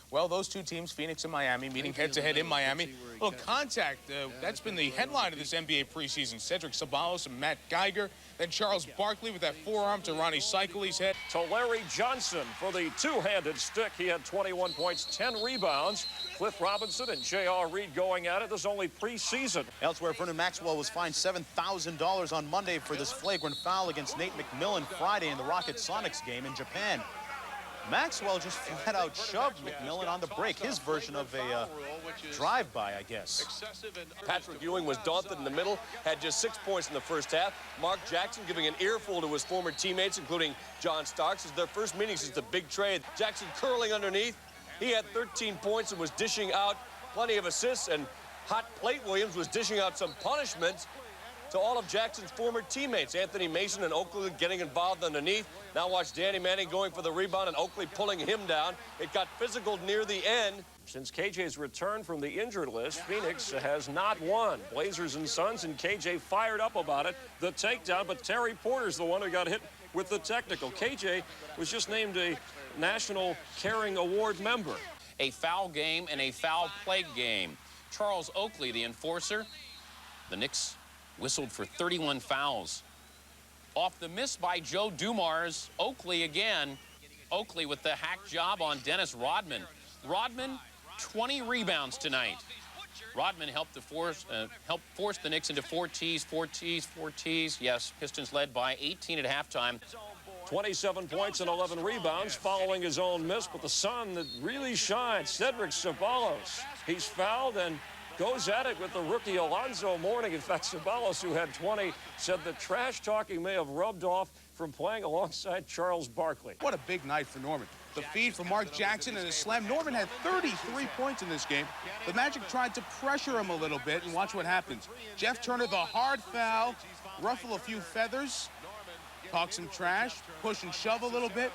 Well, those two teams, Phoenix and Miami, meeting head-to-head in Miami. A little contact. That's been the headline of this NBA preseason. Cedric Ceballos and Matt Geiger. Then Charles Barkley with that forearm to Ronnie Cycle's head. To Larry Johnson for the two-handed stick. He had 21 points, 10 rebounds. Cliff Robinson and J.R. Reed going at it. This is only preseason. Elsewhere, Vernon Maxwell was fined $7,000 on Monday for this flagrant foul against Nate McMillan Friday in the Rockets-Sonics game in Japan. Maxwell just flat-out shoved McMillan on the break. His version of a drive-by, I guess. Patrick Ewing was daunted in the middle, had just 6 points in the first half. Mark Jackson giving an earful to his former teammates, including John Starks. It's their first meeting since the big trade. Jackson curling underneath. He had 13 points and was dishing out plenty of assists, and Hot Plate Williams was dishing out some punishments to all of Jackson's former teammates. Anthony Mason and Oakley getting involved underneath. Now watch Danny Manning going for the rebound and Oakley pulling him down. It got physical near the end. Since KJ's return from the injured list, Phoenix has not won. Blazers and Suns, and KJ fired up about it. The takedown, but Terry Porter's the one who got hit with the technical. KJ was just named a National Caring Award member. A foul game and a foul play game. Charles Oakley, the enforcer. The Knicks whistled for 31 fouls. Off the miss by Joe Dumars, Oakley again. Oakley with the hack job on Dennis Rodman. Rodman, 20 rebounds tonight. Rodman helped force the Knicks into four tees. Yes, Pistons led by 18 at halftime. 27 points and 11 rebounds following his own miss, but the sun that really shines, Cedric Ceballos. He's fouled and goes at it with the rookie Alonzo Mourning. In fact, Ceballos, who had 20, said the trash talking may have rubbed off from playing alongside Charles Barkley. What a big night for Norman. The feed from Mark Jackson and a slam. Norman had 33 points in this game. The Magic tried to pressure him a little bit, and watch what happens. Jeff Turner, the hard foul, ruffle a few feathers, talk some trash, push and shove a little bit.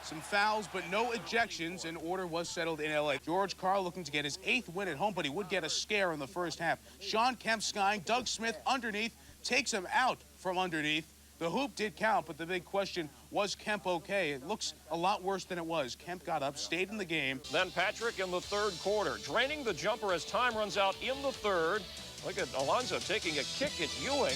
Some fouls, but no ejections, and order was settled in L.A. George Karl looking to get his 8th win at home, but he would get a scare in the first half. Sean Kemp skying, Doug Smith underneath, takes him out from underneath. The hoop did count, but the big question, was Kemp okay? It looks a lot worse than it was. Kemp got up, stayed in the game. Then Patrick in the third quarter, draining the jumper as time runs out in the third. Look at Alonzo taking a kick at Ewing,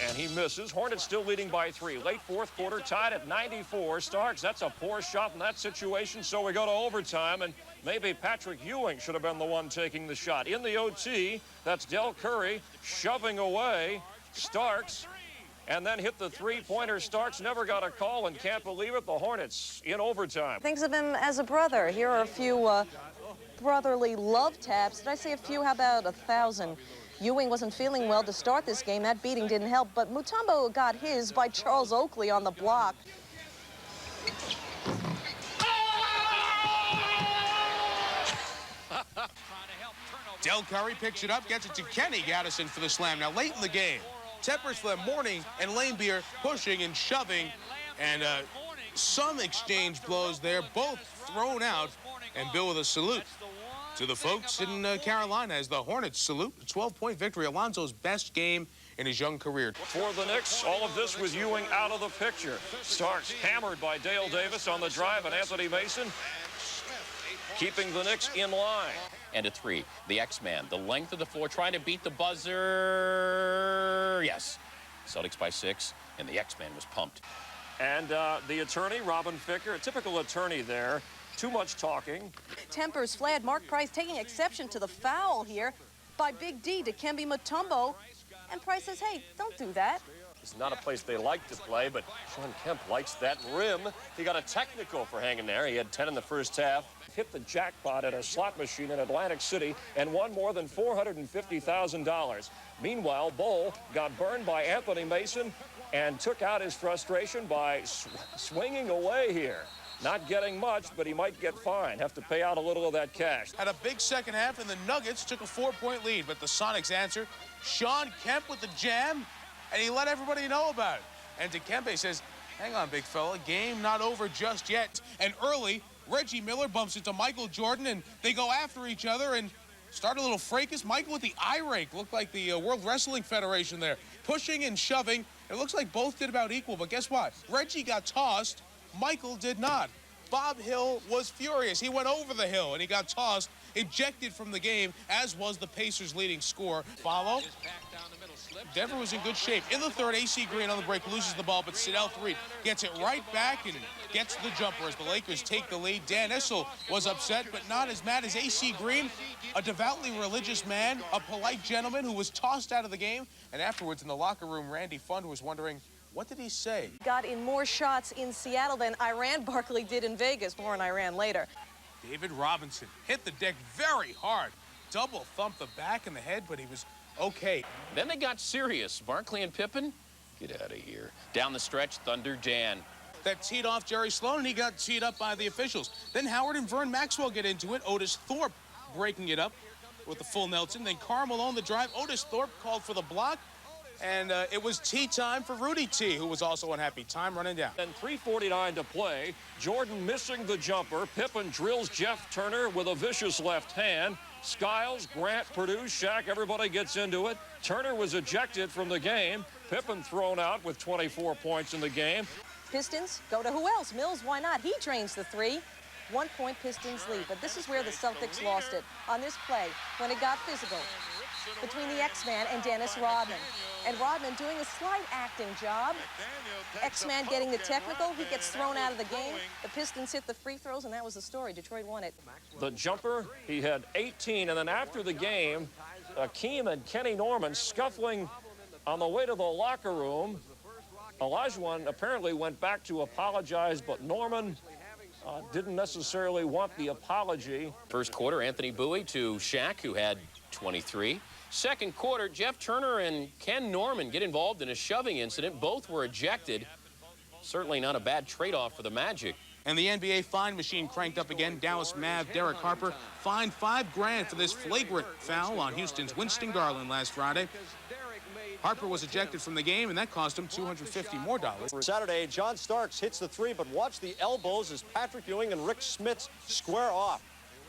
and he misses. Hornets still leading by 3. Late fourth quarter, tied at 94. Starks, that's a poor shot in that situation, so we go to overtime, and maybe Patrick Ewing should have been the one taking the shot. In the OT, that's Del Curry shoving away Starks, and then hit the three-pointer. Starks never got a call and can't believe it. The Hornets in overtime. Thinks of him as a brother. Here are a few brotherly love taps. Did I say a few? How about 1,000? Ewing wasn't feeling well to start this game. That beating didn't help, but Mutombo got his by Charles Oakley on the block. Del Curry picks it up, gets it to Kenny Gaddison for the slam. Now, late in the game, Tepper's for Mourning and Lanebeer pushing and shoving, and some exchange blows there, both thrown out, and Bill with a salute to the folks in Carolina as the Hornets salute a 12-point victory, Alonzo's best game in his young career. For the Knicks, all of this with Ewing out of the picture. Starks hammered by Dale Davis on the drive, and Anthony Mason keeping the Knicks in line. And a 3. The X-Man, the length of the floor, trying to beat the buzzer. Yes. Celtics by 6, and the X-Man was pumped. And the attorney, Robin Ficker, a typical attorney there. Too much talking. Tempers flared. Mark Price taking exception to the foul here by Big D to Dikembe Mutombo. And Price says, hey, don't do that. It's not a place they like to play, but Sean Kemp likes that rim. He got a technical for hanging there. He had 10 in the first half. Hit the jackpot at a slot machine in Atlantic City and won more than $450,000. Meanwhile, Bull got burned by Anthony Mason and took out his frustration by swinging away here. Not getting much, but he might get fined. Have to pay out a little of that cash. Had a big second half, and the Nuggets took a 4-point lead, but the Sonics answered. Sean Kemp with the jam, and he let everybody know about it. And Dikembe says, hang on, big fella, game not over just yet. And early, Reggie Miller bumps into Michael Jordan, and they go after each other and start a little fracas. Michael with the eye rake, looked like the World Wrestling Federation there, pushing and shoving. It looks like both did about equal, but guess what? Reggie got tossed. Michael did not. Bob Hill was furious. He went over the hill and he got tossed, ejected from the game, as was the Pacers' leading scorer. Follow. Denver was in good shape. In the third, AC Green on the break loses the ball, but Sidell Threed gets it right back and gets the jumper as the Lakers take the lead. Dan Issel was upset, but not as mad as AC Green, a devoutly religious man, a polite gentleman who was tossed out of the game. And afterwards in the locker room, Randy Fund was wondering, what did he say? Got in more shots in Seattle than Iran Barkley did in Vegas. More on Iran later. David Robinson hit the deck very hard. Double thumped the back and the head, but he was okay. Then they got serious. Barkley and Pippen, get out of here. Down the stretch, Thunder Dan. That teed off Jerry Sloan, and he got teed up by the officials. Then Howard and Vern Maxwell get into it. Otis Thorpe breaking it up with the full Nelson. Then Karl Malone the drive. Otis Thorpe called for the block. And it was tea time for Rudy T, who was also unhappy. Time running down. And 3:49 to play. Jordan missing the jumper. Pippen drills Jeff Turner with a vicious left hand. Skiles, Grant, Purdue, Shaq, everybody gets into it. Turner was ejected from the game. Pippen thrown out with 24 points in the game. Pistons go to who else? Mills, why not? He drains the three. 1 point Pistons lead. But this is where the Celtics lost it. On this play, when it got physical between the X-Man and Dennis Rodman. And Rodman doing a slight acting job. X-Man getting the technical. He gets thrown out of the game. The Pistons hit the free throws, and that was the story. Detroit won it. The jumper, he had 18. And then after the game, Akeem and Kenny Norman scuffling on the way to the locker room. Olajuwon apparently went back to apologize, but Norman didn't necessarily want the apology. First quarter, Anthony Bowie to Shaq, who had 23. Second quarter, Jeff Turner and Ken Norman get involved in a shoving incident. Both were ejected. Certainly not a bad trade-off for the Magic. And the NBA fine machine cranked up again. Dallas Mav Derek Harper fined $5 grand for this flagrant foul on Houston's Winston Garland last Friday. Harper was ejected from the game, and that cost him $250 more. Saturday, John Starks hits the three, but watch the elbows as Patrick Ewing and Rick Smits square off.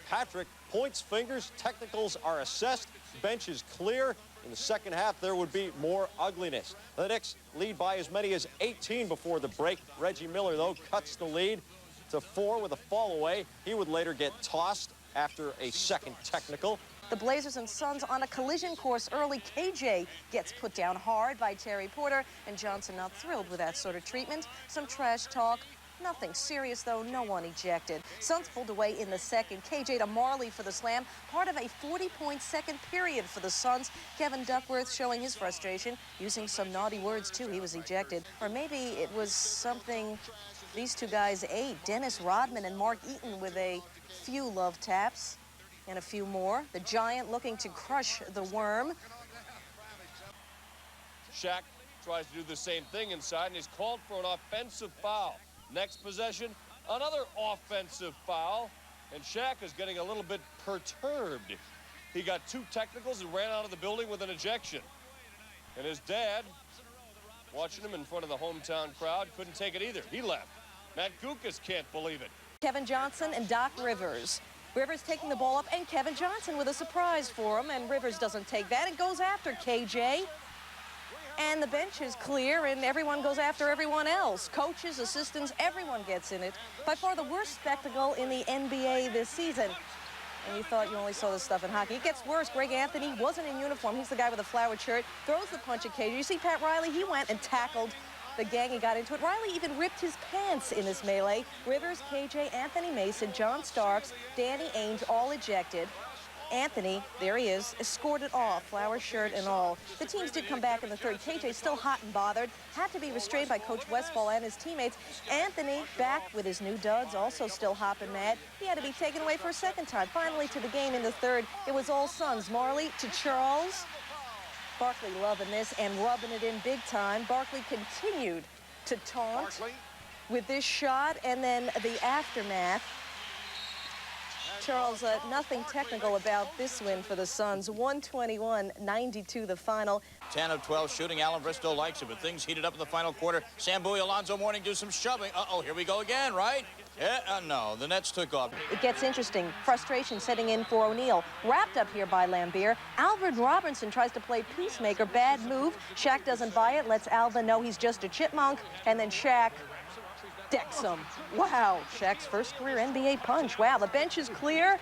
Patrick points fingers, technicals are assessed, bench is clear. In the second half, there would be more ugliness. The Knicks lead by as many as 18 before the break. Reggie Miller, though, cuts the lead to 4 with a fall away. He would later get tossed after a second technical. The Blazers and Suns on a collision course early. KJ gets put down hard by Terry Porter, and Johnson not thrilled with that sort of treatment. Some trash talk. Nothing serious, though. No one ejected. Suns pulled away in the second. KJ to Marley for the slam. Part of a 40-point second period for the Suns. Kevin Duckworth showing his frustration, using some naughty words, too. He was ejected. Or maybe it was something these two guys ate. Dennis Rodman and Mark Eaton with a few love taps. And a few more. The Giant looking to crush the Worm. Shaq tries to do the same thing inside, and he's called for an offensive foul. Next possession, another offensive foul, and Shaq is getting a little bit perturbed. He got 2 technicals and ran out of the building with an ejection. And his dad, watching him in front of the hometown crowd, couldn't take it either. He left. Matt Gukas can't believe it. Kevin Johnson and Doc Rivers. Rivers taking the ball up, and Kevin Johnson with a surprise for him, and Rivers doesn't take that. It goes after KJ. And the bench is clear, and everyone goes after everyone else. Coaches, assistants, everyone gets in it. By far the worst spectacle in the NBA this season. And you thought you only saw this stuff in hockey. It gets worse. Greg Anthony wasn't in uniform. He's the guy with the flowered shirt. Throws the punch at KJ. You see Pat Riley, he went and tackled the gang. He got into it. Riley even ripped his pants in this melee. Rivers, KJ, Anthony Mason, John Starks, Danny Ainge, all ejected. Anthony, there he is, escorted off, flower shirt and all. The teams did come back in the third. KJ still hot and bothered, had to be restrained by Coach Westphal and his teammates. Anthony back with his new duds, also still hot and mad. He had to be taken away for a second time. Finally to the game in the third, it was all Suns. Marley to Charles. Barkley loving this and rubbing it in big time. Barkley continued to taunt with this shot, and then the aftermath. Charles, nothing technical about this win for the Suns. 121-92 the final. 10 of 12 shooting. Alan Bristow likes it, but things heated up in the final quarter. Sam Bowie, Alonzo Mourning do some shoving. Uh-oh, here we go again, right? Yeah, no, the Nets took off. It gets interesting. Frustration setting in for O'Neal. Wrapped up here by Lambeer. Alvin Robertson tries to play peacemaker. Bad move. Shaq doesn't buy it. Lets Alvin know he's just a chipmunk. And then Shaq decks him. Wow, Shaq's first career NBA punch. Wow, the bench is clear.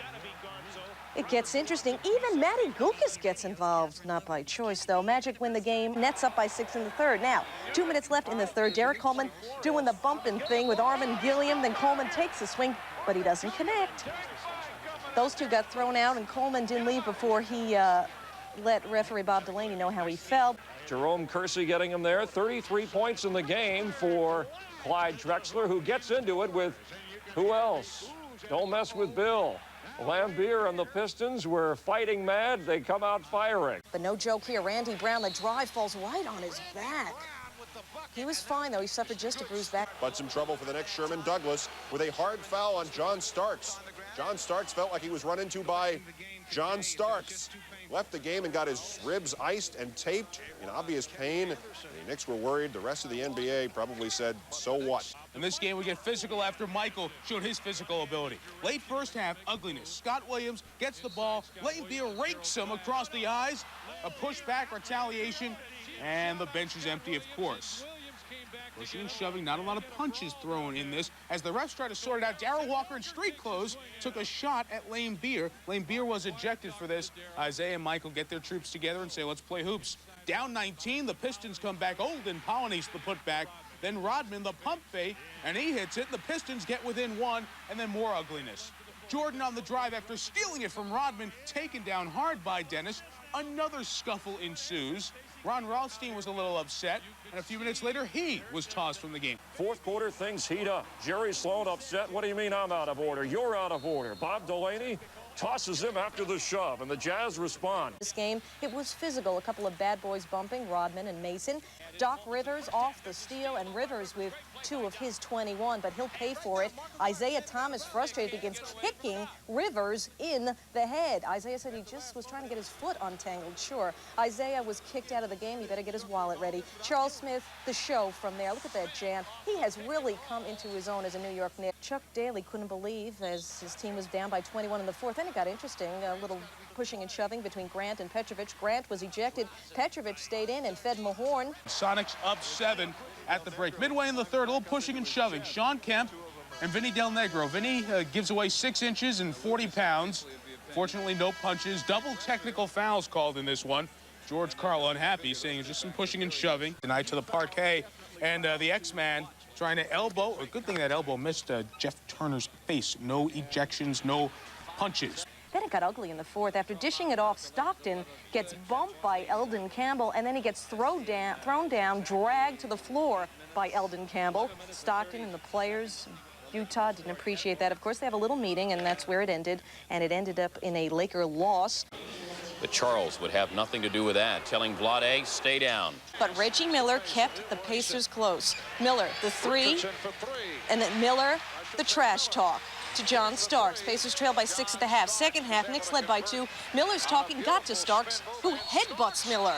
It gets interesting. Even Matty Gukas gets involved. Not by choice, though. Magic win the game. Nets up by 6 in the third. Now, 2 minutes left in the third. Derek Coleman doing the bumping thing with Armin Gilliam. Then Coleman takes the swing, but he doesn't connect. Those two got thrown out, and Coleman didn't leave before he let referee Bob Delaney know how he felt. Jerome Kersey getting him there. 33 points in the game for Clyde Drexler, who gets into it with who else? Don't mess with Bill. Lambeer and the Pistons were fighting mad. They come out firing. But no joke here. Randy Brown, the drive falls right on his back. He was fine, though. He suffered just a bruised back. But some trouble for the next Sherman Douglas with a hard foul on John Starks. John Starks felt like he was run into by John Starks. Left the game and got his ribs iced and taped in obvious pain. The Knicks were worried. The rest of the NBA probably said, so what? In this game, we get physical after Michael showed his physical ability. Late first half, ugliness. Scott Williams gets the ball. Lambeer rakes him across the eyes. A pushback, retaliation, and the bench is empty, of course. Pushing and shoving, not a lot of punches thrown in this. As the refs try to sort it out, Darrell Walker in street clothes took a shot at Lambeer. Lambeer was ejected for this. Isaiah and Michael get their troops together and say, let's play hoops. Down 19, the Pistons come back. Olden Polynice the putback. Then Rodman the pump fake, and he hits it. The Pistons get within one, and then more ugliness. Jordan on the drive after stealing it from Rodman, taken down hard by Dennis. Another scuffle ensues. Ron Rothstein was a little upset, and a few minutes later, he was tossed from the game. Fourth quarter, things heat up. Jerry Sloan upset. What do you mean I'm out of order? You're out of order. Bob Delaney tosses him after the shove, and the Jazz respond. This game, it was physical. A couple of bad boys bumping, Rodman and Mason. Doc Rivers off the steal, and Rivers with 2 of his 21, but he'll pay for it. Isaiah Thomas frustrated, begins kicking Rivers in the head. Isaiah said he just was trying to get his foot untangled. Sure, Isaiah was kicked out of the game. He better get his wallet ready. Charles Smith, the show from there. Look at that jam. He has really come into his own as a New York Knick. Chuck Daly couldn't believe as his team was down by 21 in the fourth. Then it got interesting. A little pushing and shoving between Grant and Petrovic. Grant was ejected. Petrovic stayed in and fed Mahorn. Sonics up 7 at the break. Midway in the third, a little pushing and shoving. Sean Kemp and Vinny Del Negro. Vinny gives away 6 inches and 40 pounds. Fortunately, no punches. Double technical fouls called in this one. George Karl unhappy, saying just some pushing and shoving. Tonight to the parquet, and the X-Man trying to elbow. A good thing that elbow missed Jeff Turner's face. No ejections, no punches. Then it got ugly in the fourth. After dishing it off, Stockton gets bumped by Eldon Campbell, and then he gets thrown down, dragged to the floor by Eldon Campbell. Stockton and the players, Utah, didn't appreciate that. Of course, they have a little meeting, and that's where it ended, and it ended up in a Laker loss. But Charles would have nothing to do with that, telling Vlade, stay down. But Reggie Miller kept the Pacers close. Miller, the 3, and then Miller, the trash talk to John Starks. Pacers trailed by 6 at the half. Second half, Knicks led by 2. Miller's talking got to Starks, who headbutts Miller.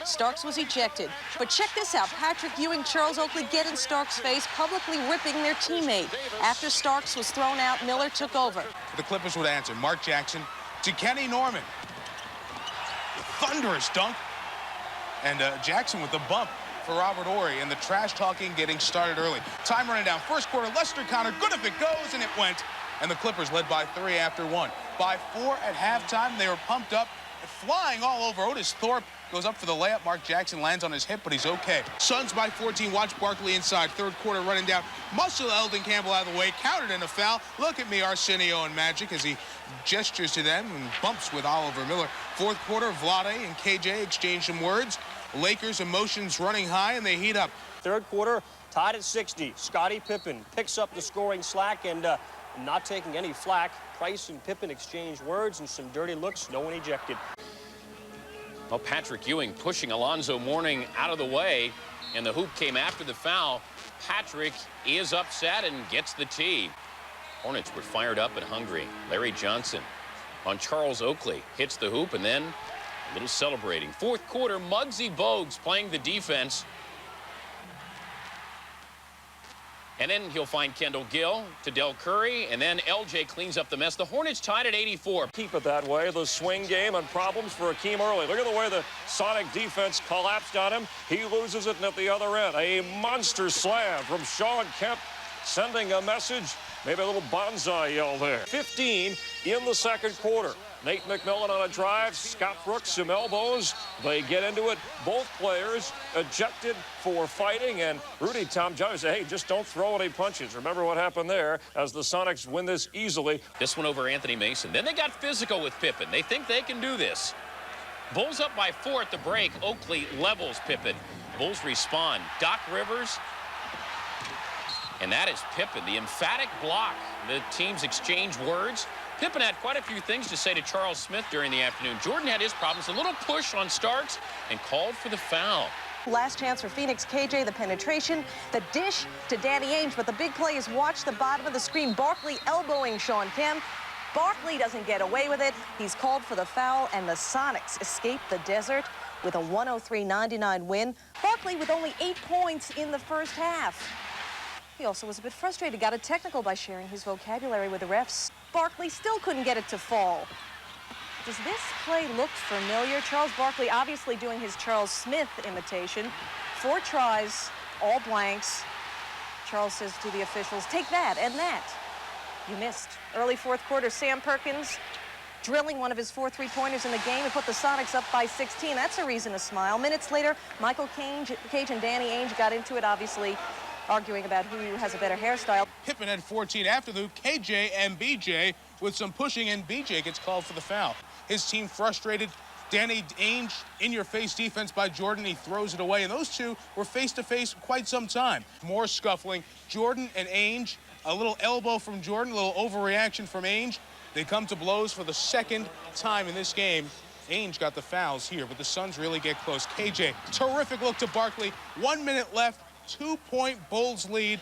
Starks was ejected. But check this out. Patrick Ewing, Charles Oakley get in Starks' face, publicly ripping their teammate. After Starks was thrown out, Miller took over. The Clippers would answer. Mark Jackson to Kenny Norman. Thunderous dunk. And Jackson with the bump for Robert Horry, and the trash talking getting started early. Time running down. First quarter, Lester Connor, good if it goes, and it went. And the Clippers led by 3 after 1. By 4 at halftime, they were pumped up, flying all over. Otis Thorpe goes up for the layup. Mark Jackson lands on his hip, but he's okay. Suns by 14. Watch Barkley inside. Third quarter running down. Muscle Eldon Campbell out of the way. Countered in a foul. Look at me, Arsenio and Magic, as he gestures to them and bumps with Oliver Miller. Fourth quarter, Vlade and KJ exchange some words. Lakers emotions running high, and they heat up. Third quarter, tied at 60. Scottie Pippen picks up the scoring slack, and not taking any flack. Price and Pippen exchange words and some dirty looks. No one ejected. Well, Patrick Ewing pushing Alonzo Mourning out of the way, and the hoop came after the foul. Patrick is upset and gets the tee. Hornets were fired up and hungry. Larry Johnson on Charles Oakley hits the hoop, and then a little celebrating. Fourth quarter, Muggsy Bogues playing the defense. And then he'll find Kendall Gill to Del Curry, and then LJ cleans up the mess. The Hornets tied at 84. Keep it that way. The swing game and problems for Akeem early. Look at the way the Sonic defense collapsed on him. He loses it, and at the other end, a monster slam from Sean Kemp sending a message, maybe a little bonsai yell there. 15 in the second quarter. Nate McMillan on a drive, Scott Brooks, some elbows. They get into it. Both players ejected for fighting, and Rudy Tom Jones said, hey, just don't throw any punches. Remember what happened there as the Sonics win this easily. This one over Anthony Mason. Then they got physical with Pippen. They think they can do this. Bulls up by 4 at the break. Oakley levels Pippen. Bulls respond. Doc Rivers. And that is Pippen, the emphatic block. The teams exchange words. Pippen had quite a few things to say to Charles Smith during the afternoon. Jordan had his problems. A little push on Starks and called for the foul. Last chance for Phoenix. KJ, the penetration, the dish to Danny Ainge, but the big play is watch the bottom of the screen. Barkley elbowing Sean Kemp. Barkley doesn't get away with it. He's called for the foul, and the Sonics escape the desert with a 103-99 win. Barkley with only 8 points in the first half. He also was a bit frustrated, got a technical by sharing his vocabulary with the refs. Barkley still couldn't get it to fall. Does this play look familiar? Charles Barkley obviously doing his Charles Smith imitation. 4 tries, all blanks. Charles says to the officials, take that and that. You missed. Early fourth quarter, Sam Perkins drilling one of his 4 3-pointers in the game and put the Sonics up by 16. That's a reason to smile. Minutes later, Michael Cage and Danny Ainge got into it, obviously arguing about who has a better hairstyle. Pippen had 14 after the KJ and BJ with some pushing, and BJ gets called for the foul. His team frustrated. Danny Ainge, in-your-face defense by Jordan. He throws it away, and those two were face-to-face quite some time. More scuffling. Jordan and Ainge, a little elbow from Jordan, a little overreaction from Ainge. They come to blows for the second time in this game. Ainge got the fouls here, but the Suns really get close. KJ, terrific look to Barkley. 1 minute left. 2-point Bulls lead.